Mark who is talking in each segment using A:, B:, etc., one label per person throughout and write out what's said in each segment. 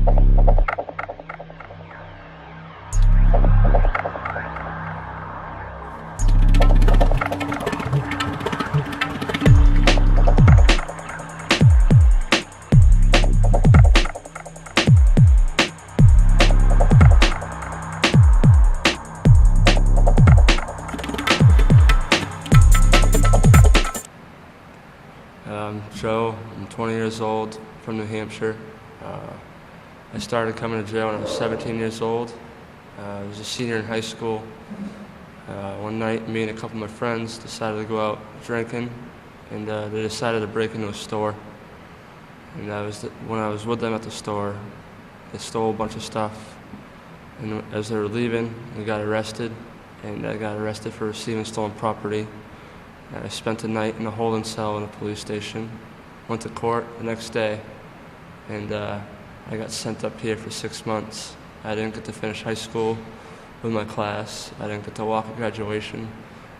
A: Joe, I'm 20 years old, from New Hampshire. I started coming to jail when I was 17 years old. I was a senior in high school. One night, me and a couple of my friends decided to go out drinking, and they decided to break into a store. And when I was with them at the store, they stole a bunch of stuff. And as they were leaving, we got arrested, and I got arrested for receiving stolen property. I spent the night in a holding cell in a police station, went to court the next day, and I got sent up here for 6 months. I didn't get to finish high school with my class. I didn't get to walk at graduation.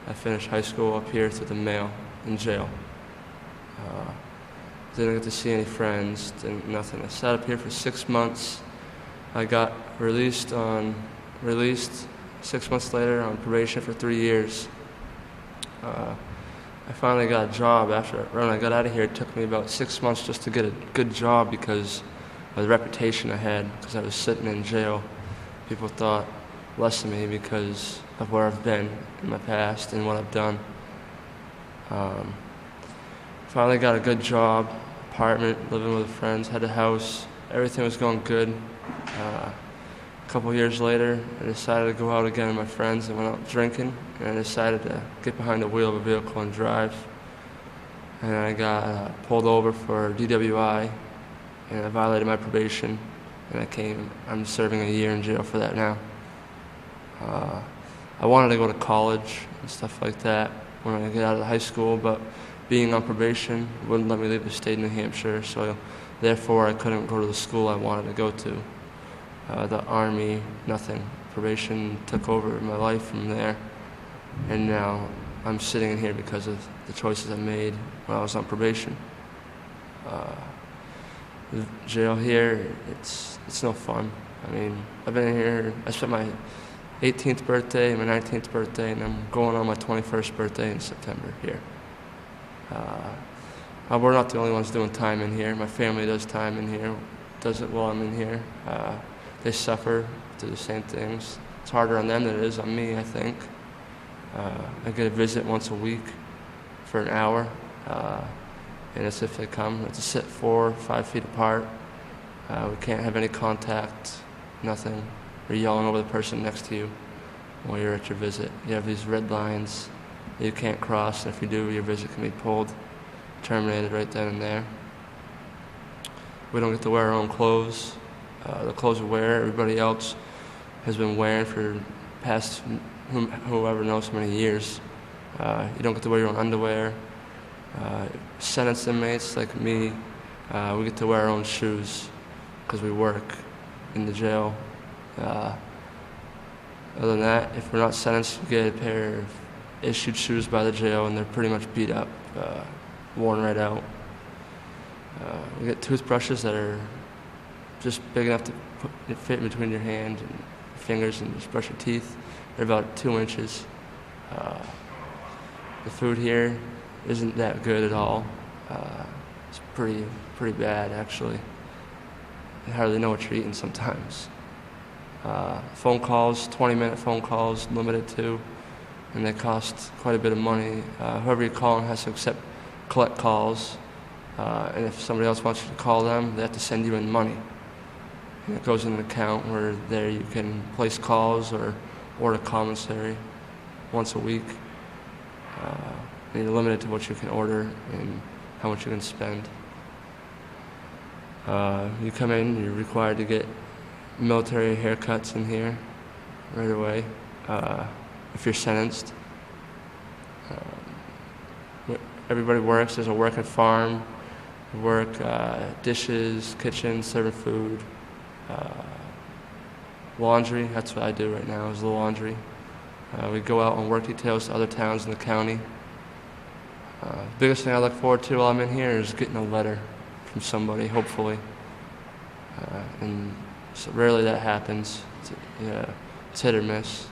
A: I finished high school up here through the mail in jail. Didn't get to see any friends, nothing. I sat up here for 6 months. I got released 6 months later on probation for 3 years. I finally got a job when I got out of here. It took me about 6 months just to get a good job because of the reputation I had, because I was sitting in jail. People thought less of me because of where I've been in my past and what I've done. Finally got a good job, apartment, living with friends, had a house. Everything was going good. A couple years later, I decided to go out again with my friends and went out drinking, and I decided to get behind the wheel of a vehicle and drive. And I got pulled over for DWI, and I violated my probation, and I'm serving a year in jail for that now. I wanted to go to college and stuff like that when I get out of high school, but being on probation wouldn't let me leave the state of New Hampshire, so therefore I couldn't go to the school I wanted to go to. The Army, nothing. Probation took over my life from there, and now I'm sitting in here because of the choices I made when I was on probation. The jail here, it's no fun. I mean, I've been here, I spent my 18th birthday and my 19th birthday, and I'm going on my 21st birthday in September here. We're not the only ones doing time in here. My family does time in here, does it while I'm in here. They suffer through the same things. It's harder on them than it is on me, I think. I get a visit once a week for an hour, and it's if they come. We have to sit 4 or 5 feet apart. We can't have any contact, nothing. You're yelling over the person next to you while you're at your visit. You have these red lines that you can't cross, and if you do, your visit can be terminated right then and there. We don't get to wear our own clothes. The clothes we wear, everybody else has been wearing for past whoever knows how many years. You don't get to wear your own underwear. Sentenced inmates like me, we get to wear our own shoes because we work in the jail. Other than that, if we're not sentenced, we get a pair of issued shoes by the jail, and they're pretty much beat up, worn right out. We get toothbrushes that are just big enough to fit between your hand and your fingers and just brush your teeth. They're about 2 inches. The food here isn't that good at all. It's pretty bad, actually. You hardly know what you're eating sometimes. Phone calls, 20-minute phone calls, limited to, and they cost quite a bit of money. Whoever you're calling has to collect calls, and if somebody else wants you to call them, they have to send you in money. And it goes in an account where there you can place calls or order commissary once a week. And you're limited to what you can order and how much you can spend. You come in, you're required to get military haircuts in here right away if you're sentenced. Everybody works. There's a working farm. We work dishes, kitchen, serving food. Laundry, that's what I do right now, is the laundry. We go out on work details to other towns in the county. Biggest thing I look forward to while I'm in here is getting a letter from somebody, hopefully. And so rarely that happens. It's hit or miss.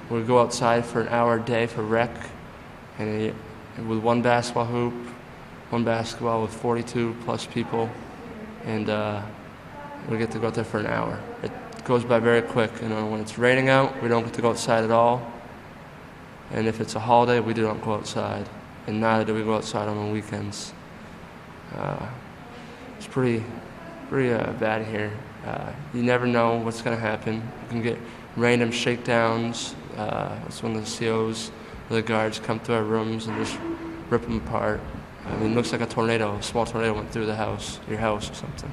A: We go outside for an hour a day for rec, and with one basketball hoop, one basketball with 42 plus people, and we get to go out there for an hour. It goes by very quick. When it's raining out, we don't get to go outside at all. And if it's a holiday, we do not go outside, and neither do we go outside on the weekends. It's pretty bad here. You never know what's going to happen. You can get random shakedowns. That's when the COs or the guards come to our rooms and just rip them apart. It looks like a small tornado went through your house or something.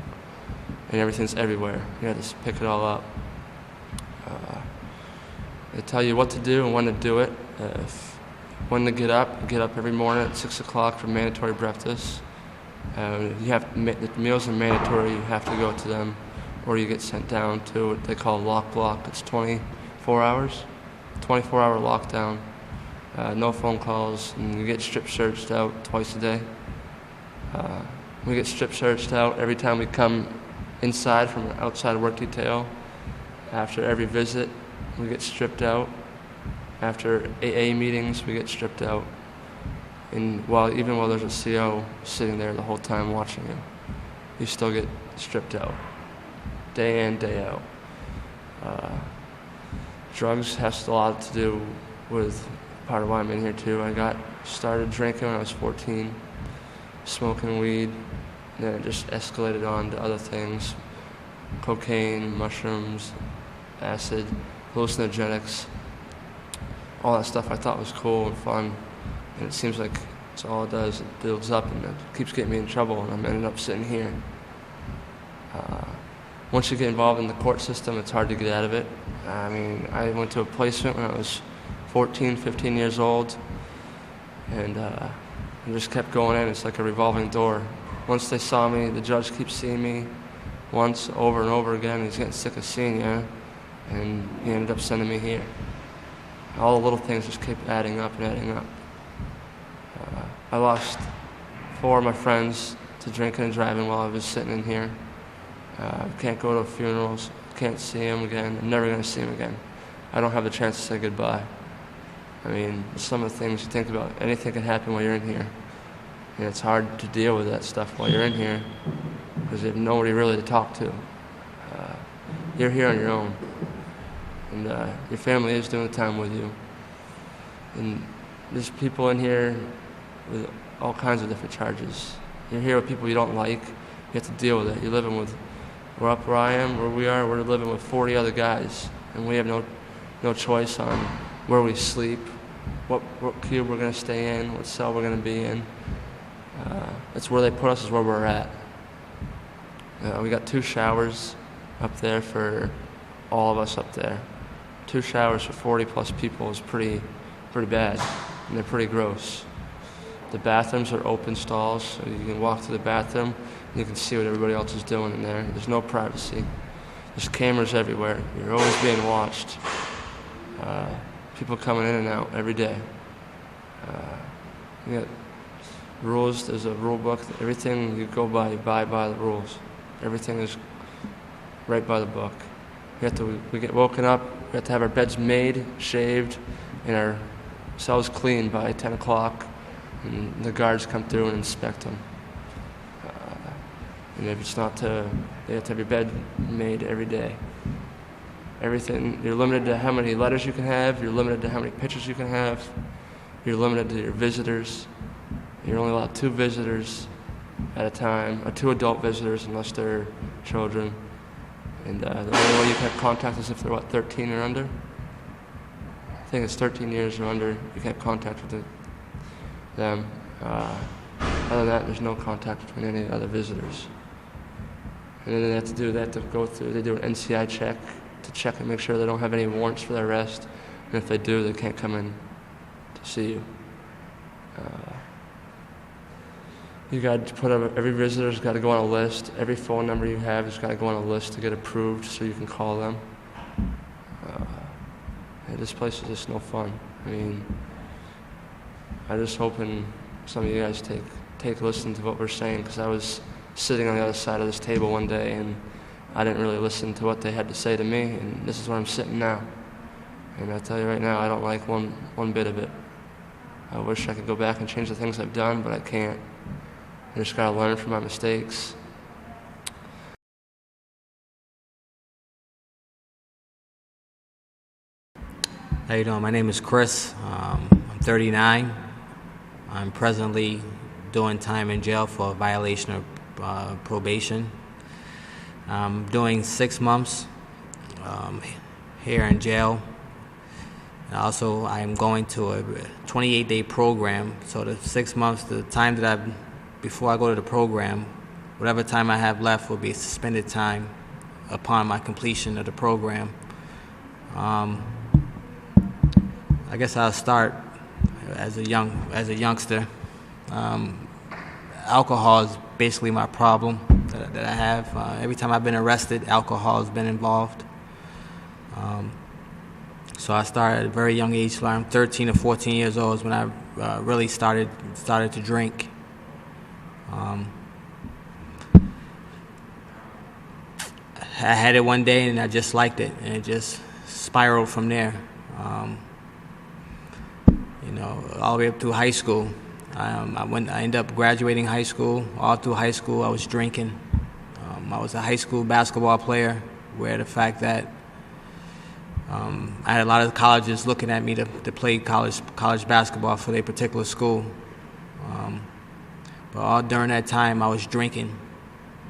A: And everything's everywhere. You have to pick it all up. They tell you what to do and when to do it. When to get up every morning at 6 o'clock for mandatory breakfast. The meals are mandatory, you have to go to them, or you get sent down to what they call lock block. It's 24 hours, 24-hour lockdown, no phone calls, and you get strip searched out twice a day. We get strip searched out every time we come inside from an outside work detail. After every visit, we get stripped out. After AA meetings, we get stripped out. And even while there's a CO sitting there the whole time watching you still get stripped out, day in, day out. Drugs has a lot to do with part of why I'm in here too. I got started drinking when I was 14, smoking weed, and then it just escalated on to other things, cocaine, mushrooms, acid, hallucinogenics, all that stuff I thought was cool and fun. And it seems like it's all it does. It builds up and it keeps getting me in trouble, and I'm ending up sitting here. Once you get involved in the court system, it's hard to get out of it. I went to a placement when I was 14, 15 years old, and I just kept going in. It's like a revolving door. Once they saw me, the judge keeps seeing me once, over and over again. He's getting sick of seeing you, and he ended up sending me here. All the little things just keep adding up and adding up. I lost 4 of my friends to drinking and driving while I was sitting in here. Can't go to funerals, can't see them again. I'm never going to see them again. I don't have the chance to say goodbye. Some of the things you think about, anything can happen while you're in here. And it's hard to deal with that stuff while you're in here because you have nobody really to talk to. You're here on your own. And your family is doing the time with you. And there's people in here with all kinds of different charges. You're here with people you don't like. You have to deal with it. You're living with, we're up where I am, where we are, we're living with 40 other guys. And we have no choice on where we sleep, what cube we're going to stay in, what cell we're going to be in. It's where they put us is where we're at. We got 2 showers up there for all of us up there. 2 showers for 40 plus people is pretty bad, and they're pretty gross. The bathrooms are open stalls, so you can walk to the bathroom and you can see what everybody else is doing in there. There's no privacy. There's cameras everywhere. You're always being watched. People coming in and out every day. You got rules. There's a rule book. Everything you go by, you buy by the rules. Everything is right by the book. We get woken up. We have to have our beds made, shaved, and our cells cleaned by 10 o'clock. And the guards come through and inspect them. And if it's not they have to have your bed made every day. Everything, you're limited to how many letters you can have, you're limited to how many pictures you can have, you're limited to your visitors. You're only allowed 2 visitors at a time, or 2 adult visitors unless they're children. And the only way you can have contact is if they're, 13 or under? I think it's 13 years or under, you can have contact with them. Other than that, there's no contact between any other visitors. And then they have to go through, they do an NCI check to check and make sure they don't have any warrants for their arrest. And if they do, they can't come in to see you. You got to put up, every visitor's got to go on a list. Every phone number you have has got to go on a list to get approved so you can call them. This place is just no fun. I'm just hoping some of you guys take a listen to what we're saying, because I was sitting on the other side of this table one day, and I didn't really listen to what they had to say to me, and this is where I'm sitting now. And I'll tell you right now, I don't like one bit of it. I wish I could go back and change the things I've done, but I can't. I just gotta learn from my mistakes.
B: How you doing? My name is Chris. I'm 39. I'm presently doing time in jail for a violation of probation. I'm doing 6 months here in jail. And also, I'm going to a 28-day program. So the 6 months, the time that before I go to the program, whatever time I have left will be suspended time upon my completion of the program. I guess I'll start as a youngster. Alcohol is basically my problem that I have. Every time I've been arrested, alcohol has been involved. So I started at a very young age. So I'm 13 or 14 years old is when I really started to drink. I had it one day and I just liked it, and it just spiraled from there. All the way up through high school. I ended up graduating high school. All through high school, I was drinking. I was a high school basketball player, where the fact that I had a lot of colleges looking at me to play college basketball for their particular school. But all during that time, I was drinking,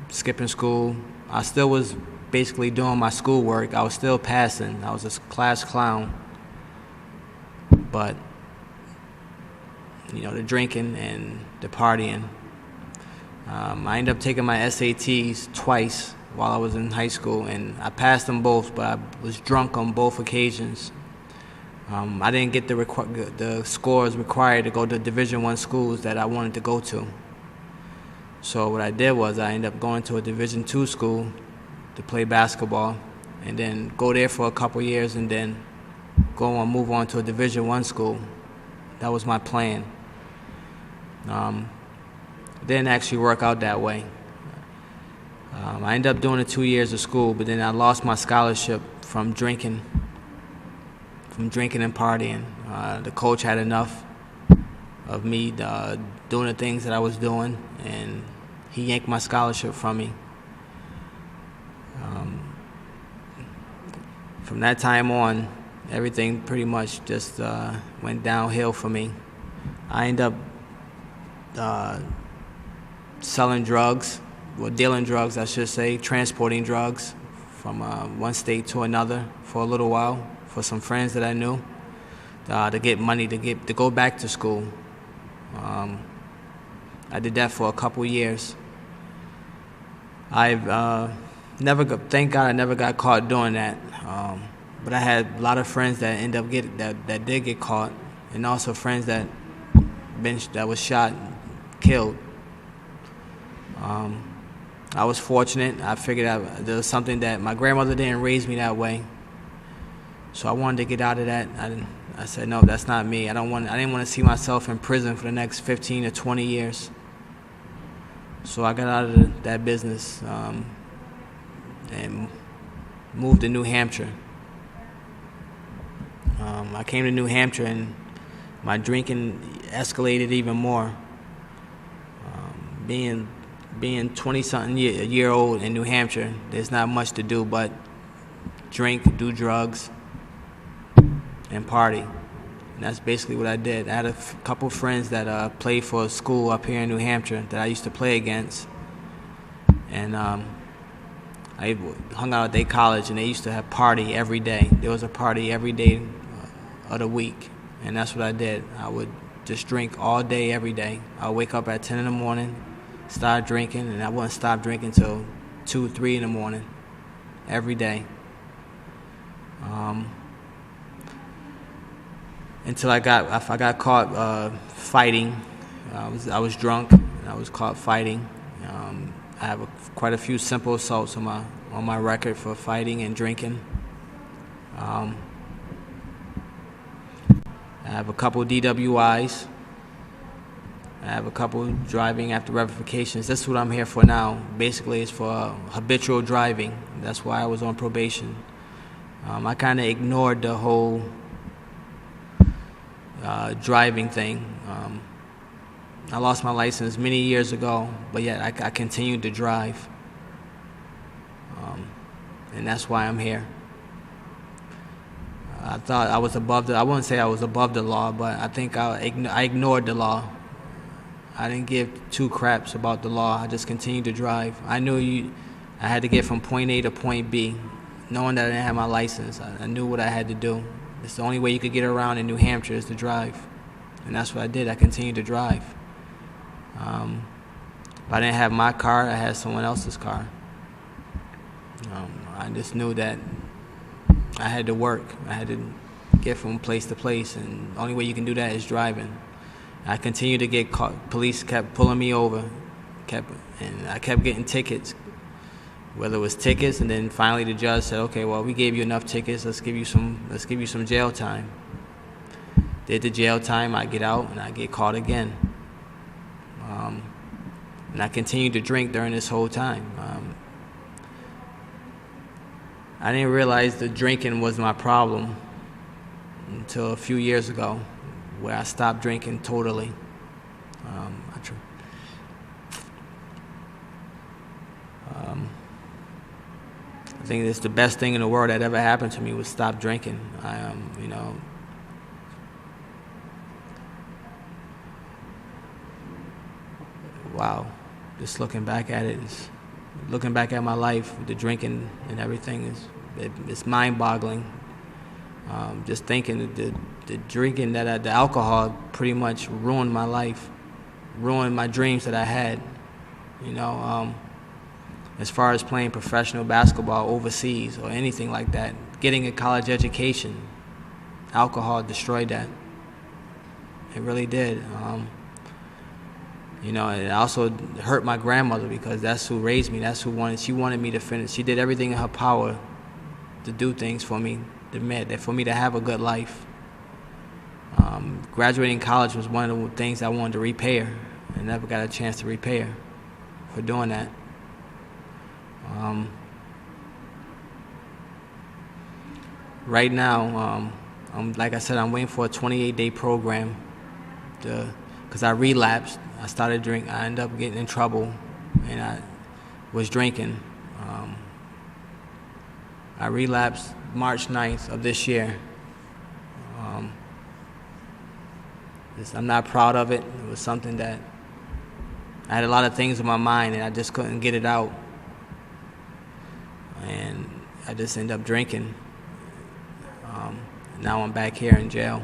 B: skipping school. I still was basically doing my schoolwork. I was still passing. I was a class clown. But the drinking and the partying. I ended up taking my SATs twice while I was in high school, and I passed them both, but I was drunk on both occasions. I didn't get the scores required to go to Division I schools that I wanted to go to. So what I did was I ended up going to a Division II school to play basketball, and then go there for a couple years, and then move on to a Division I school. That was my plan. It didn't actually work out that way. I ended up doing the 2 years of school, but then I lost my scholarship from drinking and partying. The coach had enough of me doing the things that I was doing, and he yanked my scholarship from me. From that time on, everything pretty much just went downhill for me. I ended up selling drugs, dealing drugs, I should say, transporting drugs from one state to another for a little while for some friends that I knew to get money to go back to school. I did that for a couple years. Thank God I never got caught doing that. But I had a lot of friends that that did get caught, and also friends that was shot and killed. I was fortunate. I figured out there was something that my grandmother didn't raise me that way, so I wanted to get out of that. I said, no, that's not me. I didn't want to see myself in prison for the next 15 or 20 years. So I got out of that business and moved to New Hampshire. I came to New Hampshire and my drinking escalated even more. Being 20-something a year old in New Hampshire, there's not much to do but drink, do drugs, and party. And that's basically what I did. I had a couple friends that played for a school up here in New Hampshire that I used to play against. And I hung out at their college, and they used to have party every day. There was a party every day of the week, and that's what I did. I would just drink all day, every day. I would wake up at 10 in the morning, start drinking, and I wouldn't stop drinking until 2, 3 in the morning, every day. Until I got caught fighting. I was drunk, and I was caught fighting. I have quite a few simple assaults on my record for fighting and drinking. I have a couple DWIs. I have a couple driving after revocations. That's what I'm here for now. Basically, it's for habitual driving. That's why I was on probation. I kind of ignored the whole driving thing. I lost my license many years ago, but yet I continued to drive. And that's why I'm here. I thought I was I wouldn't say I was above the law, but I think I ignored the law. I didn't give two craps about the law. I just continued to drive. I knew I had to get from point A to point B, knowing that I didn't have my license. I knew what I had to do. It's the only way you could get around in New Hampshire is to drive. And that's what I did. I continued to drive. If I didn't have my car, I had someone else's car. I just knew that I had to work. I had to get from place to place, and the only way you can do that is driving. I continued to get caught. Police kept pulling me over, and I kept getting tickets. Whether it was tickets, and then finally the judge said, "Okay, well, we gave you enough tickets. Let's give you some jail time." Did the jail time. I get out, and I get caught again. And I continued to drink during this whole time. I didn't realize the drinking was my problem until a few years ago, where I stopped drinking totally. I think it's the best thing in the world that ever happened to me was stop drinking. Wow, just looking back at it, looking back at my life, the drinking and everything it's mind-boggling. Just thinking that the drinking the alcohol pretty much ruined my life, ruined my dreams that I had. As far as playing professional basketball overseas or anything like that, getting a college education, alcohol destroyed that. It really did. It also hurt my grandmother because that's who raised me. She wanted me to finish. She did everything in her power to do things for me, for me to have a good life. Graduating college was one of the things I wanted to repay her. I never got a chance to repay her for doing that. Right now, like I said, I'm waiting for a 28-day program because I relapsed. I started drinking. I ended up getting in trouble, and I was drinking. I relapsed March 9th of this year. I'm not proud of it. It was something that I had a lot of things in my mind, and I just couldn't get it out. And I just ended up drinking. Now I'm back here in jail.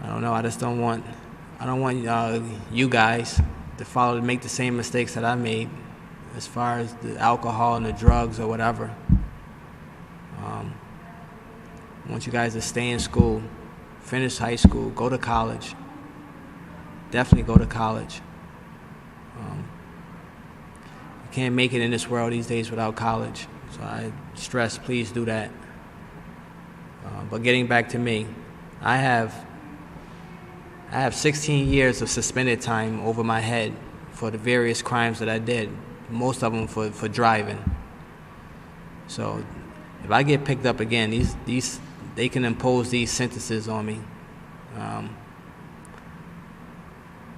B: I don't know. I don't want you guys to make the same mistakes that I made, as far as the alcohol and the drugs or whatever. I want you guys to stay in school, finish high school, go to college. Definitely go to college. You can't make it in this world these days without college. So I stress, please do that. But getting back to me, I have 16 years of suspended time over my head for the various crimes that I did, most of them for driving. So if I get picked up again, they can impose these sentences on me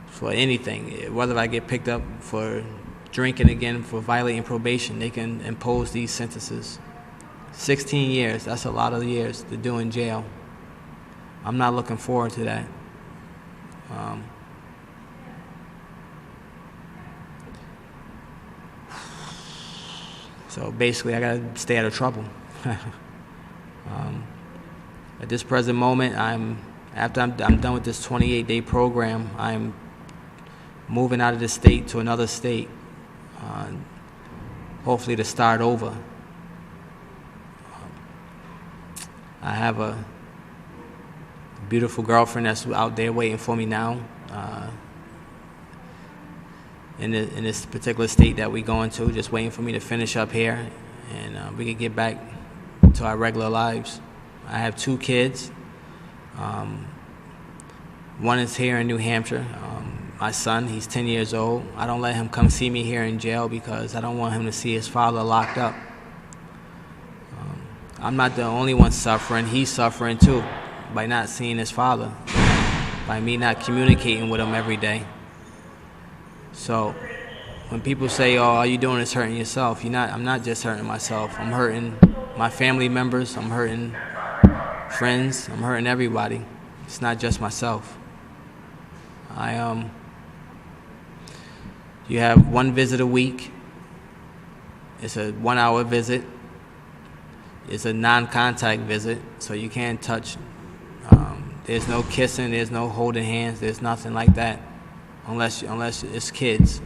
B: for anything. Whether I get picked up for drinking again, for violating probation, they can impose these sentences. 16 years, that's a lot of years to do in jail. I'm not looking forward to that. So basically, I gotta stay out of trouble. At this present moment, after I'm done with this 28-day program, I'm moving out of the state to another state, hopefully to start over. I have a beautiful girlfriend that's out there waiting for me now, in this particular state that we're going to, just waiting for me to finish up here, and we can get back to our regular lives. I have 2 kids. One is here in New Hampshire. My son, he's 10 years old. I don't let him come see me here in jail because I don't want him to see his father locked up. I'm not the only one suffering. He's suffering too by not seeing his father, by me not communicating with him every day. So when people say, "Oh, all you're doing is hurting yourself," I'm not just hurting myself. I'm hurting my family members. I'm hurting friends. I'm hurting everybody. It's not just myself. You have 1 visit a week. It's a 1-hour visit. It's a non-contact visit, so you can't touch. There's no kissing. There's no holding hands. There's nothing like that, unless it's kids,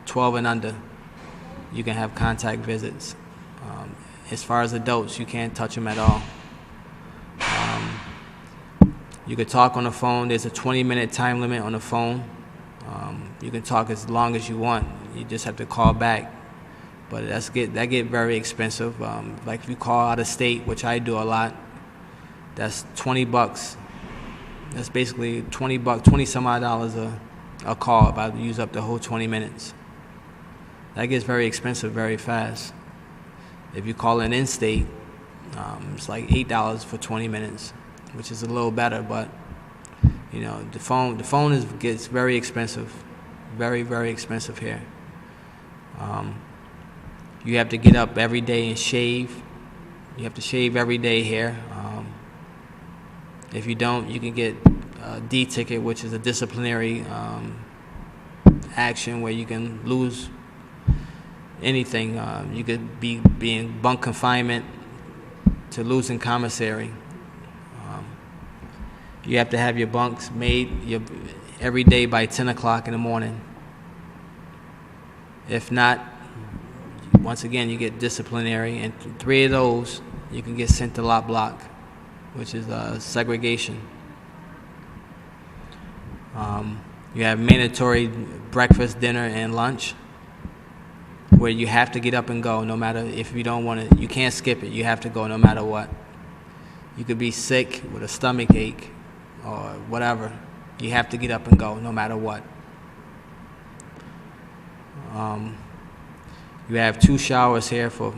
B: 12 and under. You can have contact visits. As far as adults, you can't touch them at all. You can talk on the phone. There's a 20-minute time limit on the phone. You can talk as long as you want. You just have to call back. But that get very expensive. Like if you call out of state, which I do a lot, that's $20. That's basically $20, $20 some odd dollars a call if I use up the whole 20 minutes. That gets very expensive very fast. If you call an in-state, it's like $8 for 20 minutes, which is a little better. But you know, the phone gets very expensive, very, very expensive here. You have to get up every day and shave. You have to shave every day here. If you don't, you can get a D ticket, which is a disciplinary action where you can lose anything. You could be in bunk confinement to losing commissary. You have to have your bunks made every day by 10 o'clock in the morning. If not, once again, you get disciplinary, and 3 of those, you can get sent to lot block, which is segregation. You have mandatory breakfast, dinner, and lunch, where you have to get up and go no matter if you don't want to. You can't skip it. You have to go no matter what. You could be sick with a stomach ache or whatever. You have to get up and go no matter what. You have 2 showers here for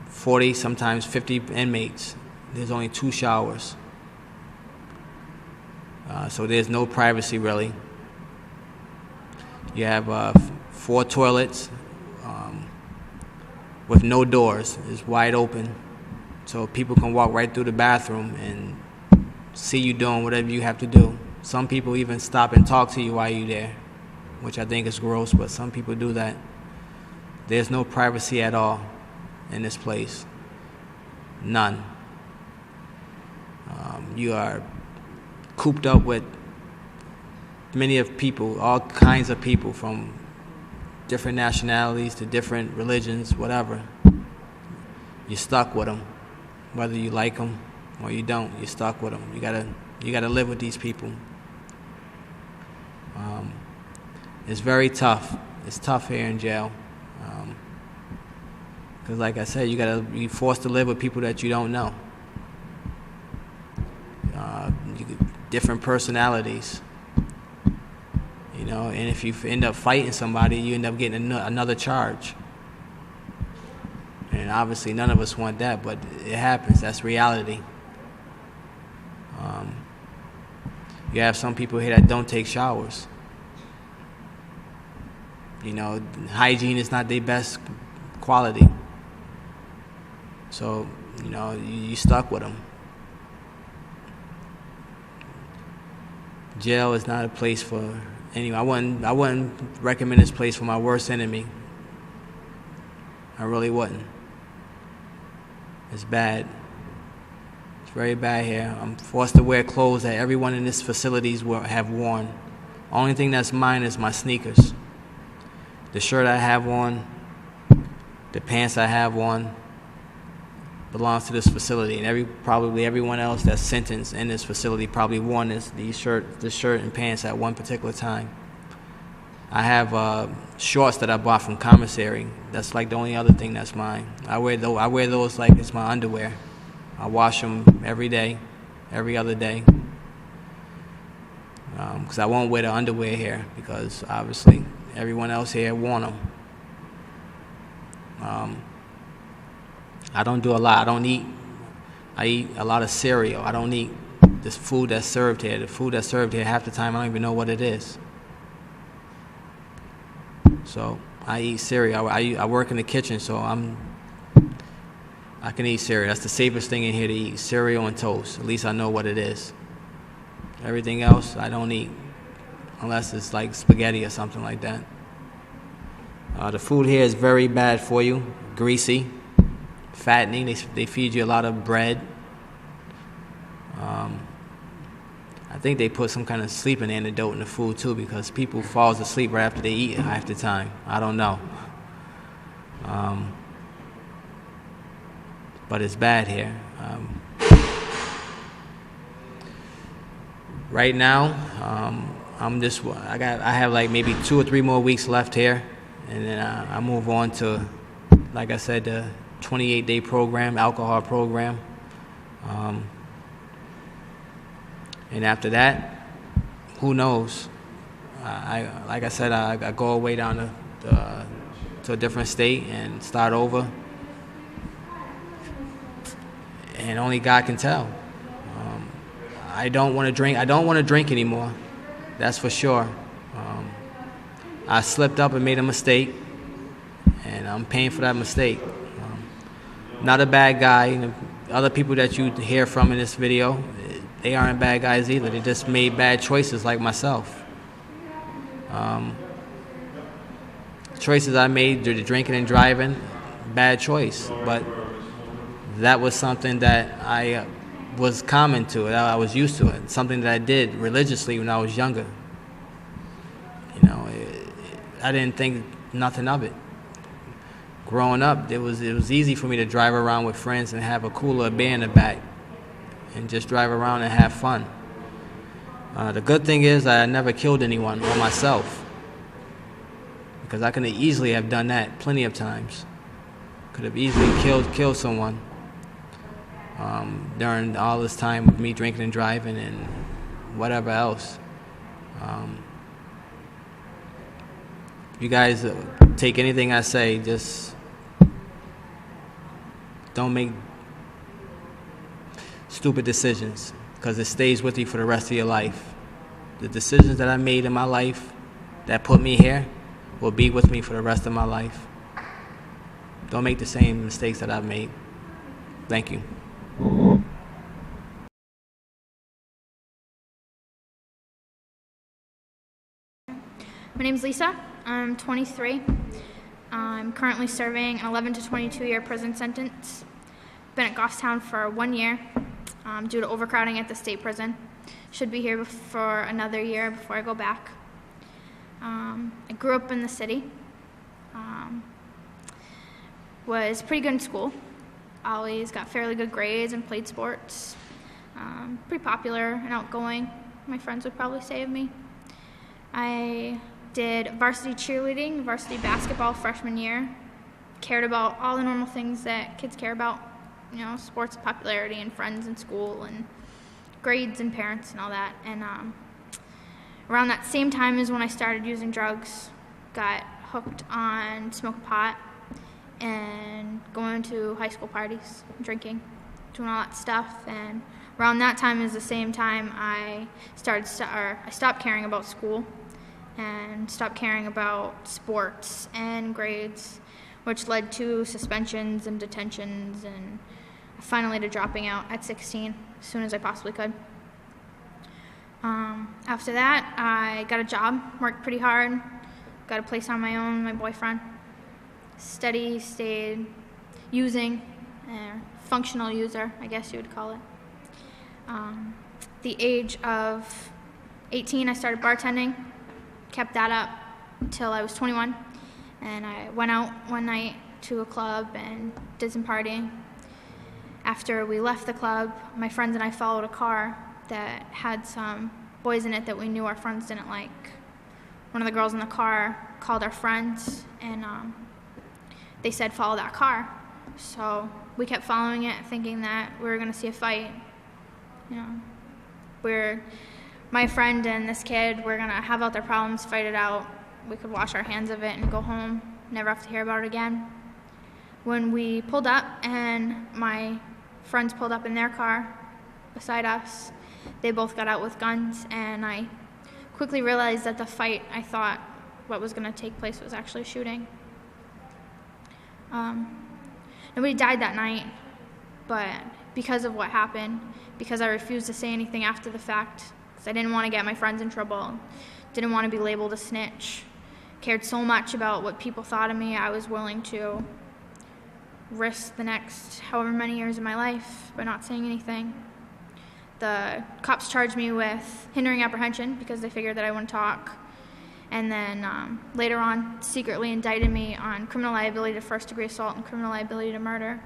B: 40, sometimes 50 inmates. There's only 2 showers. So there's no privacy really. You have 4 toilets with no doors. It's wide open. So people can walk right through the bathroom and see you doing whatever you have to do. Some people even stop and talk to you while you're there, which I think is gross, but some people do that. There's no privacy at all in this place. None. You are cooped up with many of people, all kinds of people from different nationalities to different religions, whatever. You're stuck with them. Whether you like them or you don't, you're stuck with them. You gotta live with these people. It's very tough. It's tough here in jail. Because like I said, you're forced to live with people that you don't know. Different personalities. You know, and if you end up fighting somebody, you end up getting another charge. And obviously none of us want that, but it happens. That's reality. You have some people here that don't take showers. You know, hygiene is not their best quality. So, you know, you stuck with them. Jail is not a place for anyone. I wouldn't recommend this place for my worst enemy. I really wouldn't. It's bad. It's very bad here. I'm forced to wear clothes that everyone in this facilities have worn. Only thing that's mine is my sneakers. The shirt I have on, the pants I have on, belongs to this facility, and probably everyone else that's sentenced in this facility probably worn this shirt and pants at one particular time. I have shorts that I bought from commissary. That's like the only other thing that's mine. I wear those like it's my underwear. I wash them every day, every other day. Because I won't wear the underwear here because obviously everyone else here worn them. I don't do a lot. I don't eat. I eat a lot of cereal. I don't eat this food that's served here. The food that's served here, half the time I don't even know what it is. So I eat cereal. I work in the kitchen, so I can eat cereal. That's the safest thing in here to eat, cereal and toast. At least I know what it is. Everything else I don't eat, unless it's like spaghetti or something like that. The food here is very bad for you, greasy, fattening. They feed you a lot of bread. I think they put some kind of sleeping antidote in the food too, because people falls asleep right after they eat half the time. I don't know. But it's bad here. Right now, I have like maybe 2 or 3 more weeks left here, and then I move on to, like I said, the 28-day program, alcohol program. And after that, who knows? Like I said, I go away down to a different state and start over, and only God can tell. I don't want to drink. I don't want to drink anymore. That's for sure. I slipped up and made a mistake, and I'm paying for that mistake. Not a bad guy. Other people that you hear from in this video, they aren't bad guys either. They just made bad choices like myself. Choices I made, the drinking and driving, bad choice. But that was something that I was common to it. I was used to it. Something that I did religiously when I was younger. You know, I didn't think nothing of it. Growing up, it was easy for me to drive around with friends and have a cooler of beer in the back and just drive around and have fun. The good thing is I never killed anyone or myself, because I could easily have done that plenty of times. Could have easily killed someone during all this time with me drinking and driving and whatever else. If you guys take anything I say, just don't make stupid decisions, because it stays with you for the rest of your life. The decisions that I made in my life that put me here will be with me for the rest of my life. Don't make the same mistakes that I've made. Thank you.
C: My name's Lisa. I'm 23. I'm currently serving an 11 to 22 year prison sentence. Been at Grafton for 1 year due to overcrowding at the state prison. Should be here for another year before I go back. I grew up in the city. Was pretty good in school. Always got fairly good grades and played sports. Pretty popular and outgoing, my friends would probably say of me. I did varsity cheerleading, varsity basketball freshman year. Cared about all the normal things that kids care about, you know, sports popularity and friends in school and grades and parents and all that. And around that same time is when I started using drugs, got hooked on smoking pot and going to high school parties, drinking, doing all that stuff. And around that time is the same time I stopped caring about school and stopped caring about sports and grades, which led to suspensions and detentions and finally to dropping out at 16 as soon as I possibly could. After that, I got a job, worked pretty hard, got a place on my own, my boyfriend. Stayed using, functional user, I guess you would call it. The age of 18, I started bartending, kept that up until I was 21, and I went out one night to a club and did some partying. After we left the club, my friends and I followed a car that had some boys in it that we knew our friends didn't like. One of the girls in the car called our friends, and they said, follow that car. So we kept following it, thinking that we were going to see a fight. You know, my friend and this kid were going to have out their problems, fight it out. We could wash our hands of it and go home, never have to hear about it again. When we pulled up and my friends pulled up in their car beside us, they both got out with guns, and I quickly realized that the fight I thought what was going to take place was actually shooting. Nobody died that night, but because of what happened, because I refused to say anything after the fact, because I didn't want to get my friends in trouble, didn't want to be labeled a snitch, cared so much about what people thought of me, I was willing to risk the next however many years of my life by not saying anything. The cops charged me with hindering apprehension because they figured that I wouldn't talk, and then later on secretly indicted me on criminal liability to first-degree assault and criminal liability to murder.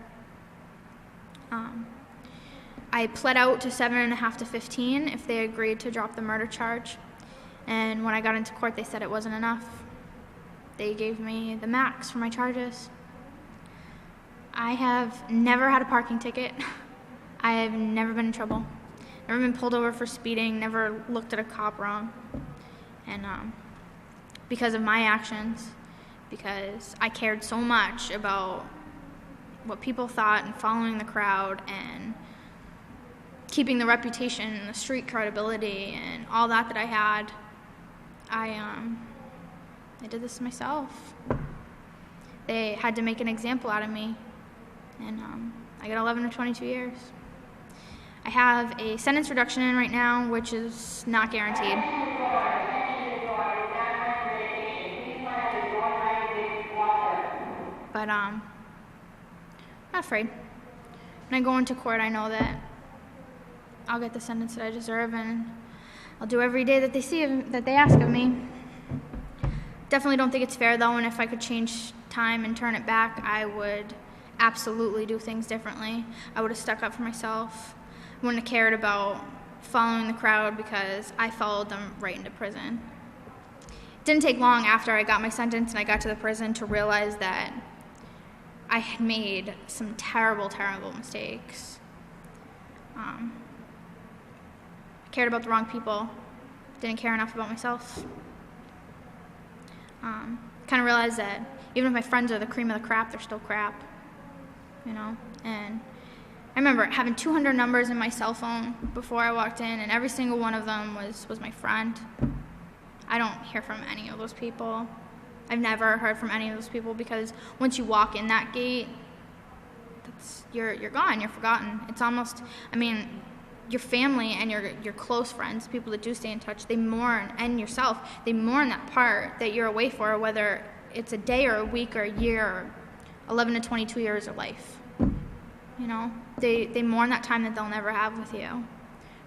C: I pled out to 7.5 to 15 if they agreed to drop the murder charge, and when I got into court they said it wasn't enough. They gave me the max for my charges. I have never had a parking ticket. I have never been in trouble. Never been pulled over for speeding, never looked at a cop wrong. And because of my actions, because I cared so much about what people thought and following the crowd and keeping the reputation and the street credibility and all that I had, I did this myself. They had to make an example out of me, and I got 11 to 22 years. I have a sentence reduction in right now, which is not guaranteed. But I'm not afraid. When I go into court, I know that I'll get the sentence that I deserve, and I'll do every day that they ask of me. Definitely don't think it's fair, though, and if I could change time and turn it back, I would absolutely do things differently. I would have stuck up for myself. I wouldn't have cared about following the crowd because I followed them right into prison. It didn't take long after I got my sentence and I got to the prison to realize that I had made some terrible, terrible mistakes. I cared about the wrong people, didn't care enough about myself. Kind of realized that even if my friends are the cream of the crop, they're still crap, you know? And I remember having 200 numbers in my cell phone before I walked in, and every single one of them was my friend. I don't hear from any of those people. I've never heard from any of those people because once you walk in that gate, you're gone, you're forgotten. It's almost, your family and your close friends, people that do stay in touch, they mourn, and yourself, they mourn that part that you're away for, whether it's a day or a week or a year or 11 to 22 years of life. You know, they mourn that time that they'll never have with you.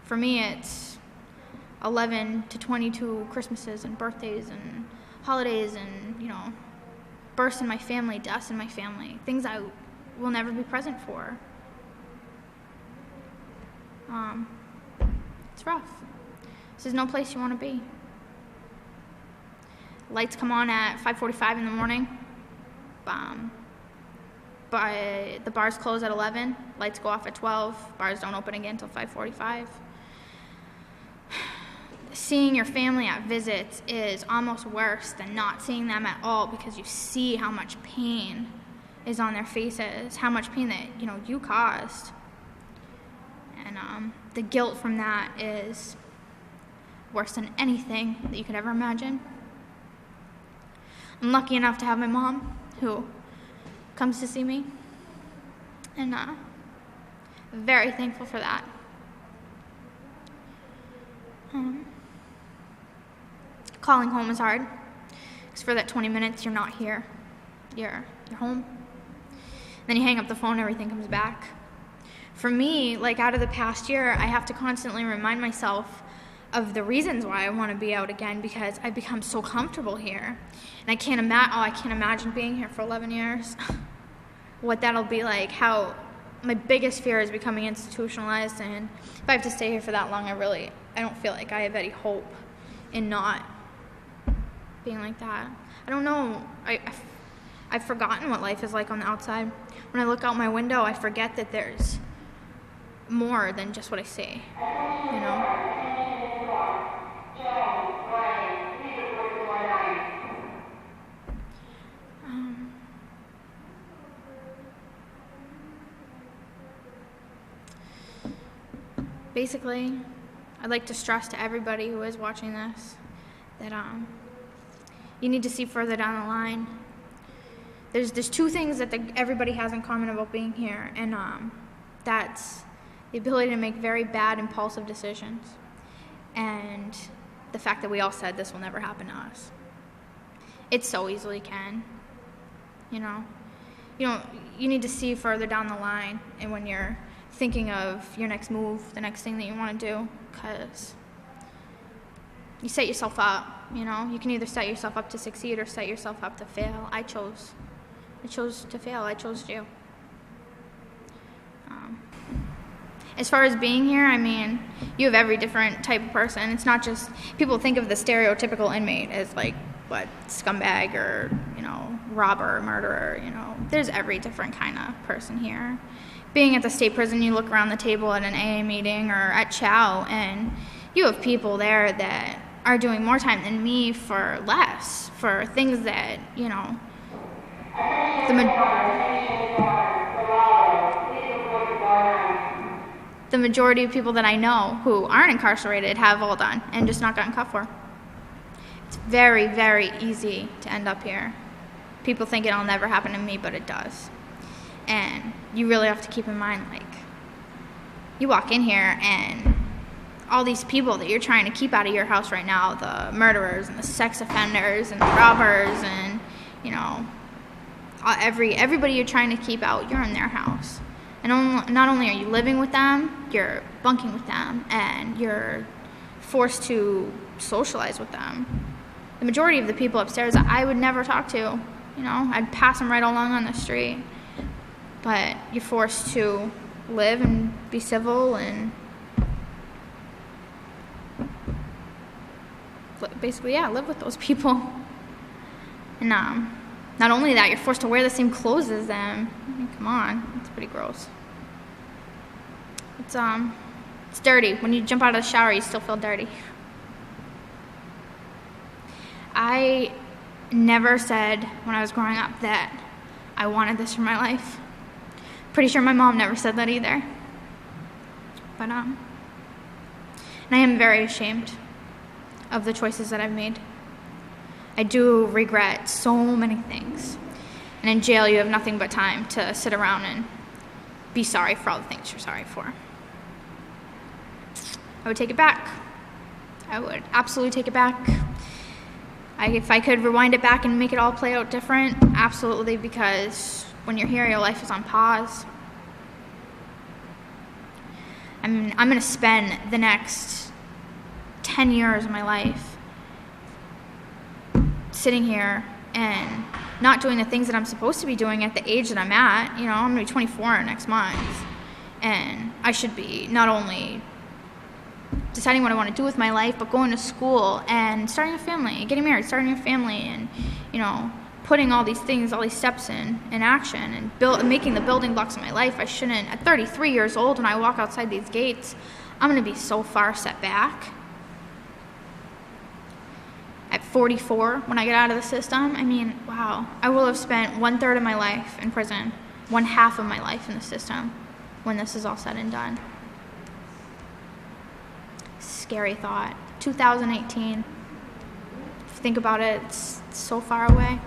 C: For me, it's 11 to 22 Christmases and birthdays and holidays and, births in my family, deaths in my family, things I will never be present for. It's rough. This is no place you want to be. Lights come on at 5:45 in the morning. But the bars close at 11. Lights go off at 12. Bars don't open again until 5:45. Seeing your family at visits is almost worse than not seeing them at all because you see how much pain is on their faces, how much pain that you caused. And the guilt from that is worse than anything that you could ever imagine. I'm lucky enough to have my mom who comes to see me, and very thankful for that. Calling home is hard, because for that 20 minutes you're not here. You're home. Then you hang up the phone, everything comes back. For me, out of the past year, I have to constantly remind myself of the reasons why I want to be out again, because I've become so comfortable here. And I can't imagine being here for 11 years. What that'll be like, how my biggest fear is becoming institutionalized, and if I have to stay here for that long, I don't feel like I have any hope in not being like that. I don't know, I've forgotten what life is like on the outside. when I look out my window, I forget that there's more than just what I see, you know? Basically, I'd like to stress to everybody who is watching this that you need to see further down the line. There's two things that everybody has in common about being here, and that's the ability to make very bad, impulsive decisions, and the fact that we all said this will never happen to us. It so easily can, you know. You need to see further down the line, and when you're thinking of your next move, the next thing that you want to do, because you set yourself up, you know. You can either set yourself up to succeed or set yourself up to fail. I chose to fail. I chose you. As far as being here, I mean, you have every different type of person. It's not just, people think of the stereotypical inmate as like, what, scumbag or, you know, robber, murderer, you know. There's every different kind of person here. Being at the state prison, you look around the table at an AA meeting or at Chow, and you have people there that are doing more time than me for less, for things that, you know, the majority of people that I know who aren't incarcerated have all done and just not gotten caught for. It's very, very easy to end up here. People think it'll never happen to me, but it does. And you really have to keep in mind, like, you walk in here and all these people that you're trying to keep out of your house right now, the murderers and the sex offenders and the robbers and, you know, everybody you're trying to keep out, you're in their house. And not only are you living with them, you're bunking with them, and you're forced to socialize with them. The majority of the people upstairs I would never talk to, you know, I'd pass them right along on the street. But you're forced to live and be civil and basically, live with those people. And not only that, you're forced to wear the same clothes as them. I mean, come on, it's pretty gross. It's dirty. When you jump out of the shower, you still feel dirty. I never said when I was growing up that I wanted this for my life. Pretty sure my mom never said that either. But and I am very ashamed of the choices that I've made. I do regret so many things. And in jail, you have nothing but time to sit around and be sorry for all the things you're sorry for. I would take it back. I would absolutely take it back. If I could rewind it back and make it all play out different, absolutely, because when you're here, your life is on pause. I'm going to spend the next 10 years of my life sitting here and not doing the things that I'm supposed to be doing at the age that I'm at. You know, I'm going to be 24 next month. And I should be not only deciding what I want to do with my life, but going to school and starting a family, getting married, starting a family, and, you know, putting all these things, all these steps in action and making the building blocks of my life. I shouldn't, at 33 years old, when I walk outside these gates, I'm going to be so far set back. At 44, when I get out of the system, I mean, wow, I will have spent 1/3 of my life in prison, 1/2 of my life in the system when this is all said and done. Scary thought. 2018. If you think about it, it's so far away.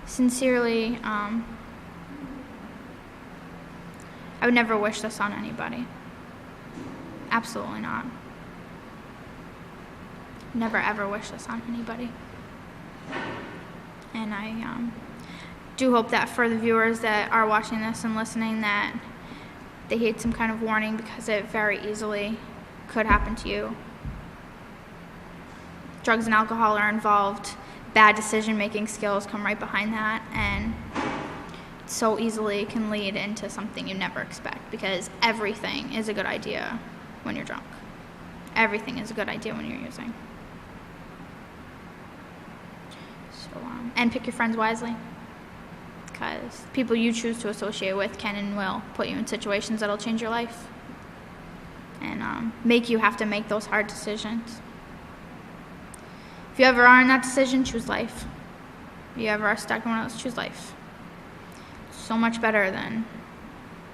C: Sincerely, I would never wish this on anybody. Absolutely not. Never ever wish this on anybody. And I do hope that for the viewers that are watching this and listening, that they get some kind of warning, because it very easily could happen to you. Drugs and alcohol are involved. Bad decision-making skills come right behind that, and so easily can lead into something you never expect, because everything is a good idea when you're drunk. Everything is a good idea when you're using. So, and pick your friends wisely, because people you choose to associate with can and will put you in situations that'll change your life and make you have to make those hard decisions. If you ever are in that decision, choose life. If you ever are stuck in one of those, choose life. So much better than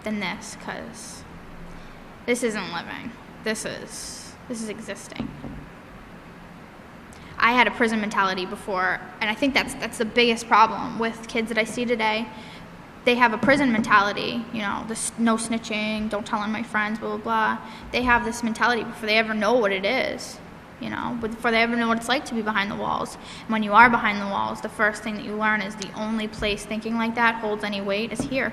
C: this, because this isn't living. This is existing. I had a prison mentality before, and I think that's the biggest problem with kids that I see today. They have a prison mentality, you know, this no snitching, don't tell on my friends, blah, blah, blah. They have this mentality before they ever know what it is, you know, before they ever know what it's like to be behind the walls. And when you are behind the walls, the first thing that you learn is the only place thinking like that holds any weight is here.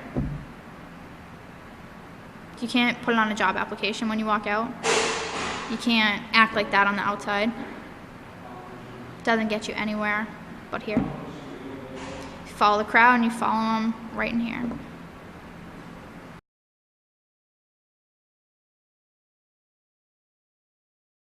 C: You can't put it on a job application when you walk out. You can't act like that on the outside. It doesn't get you anywhere but here. You follow the crowd and you follow them right in here.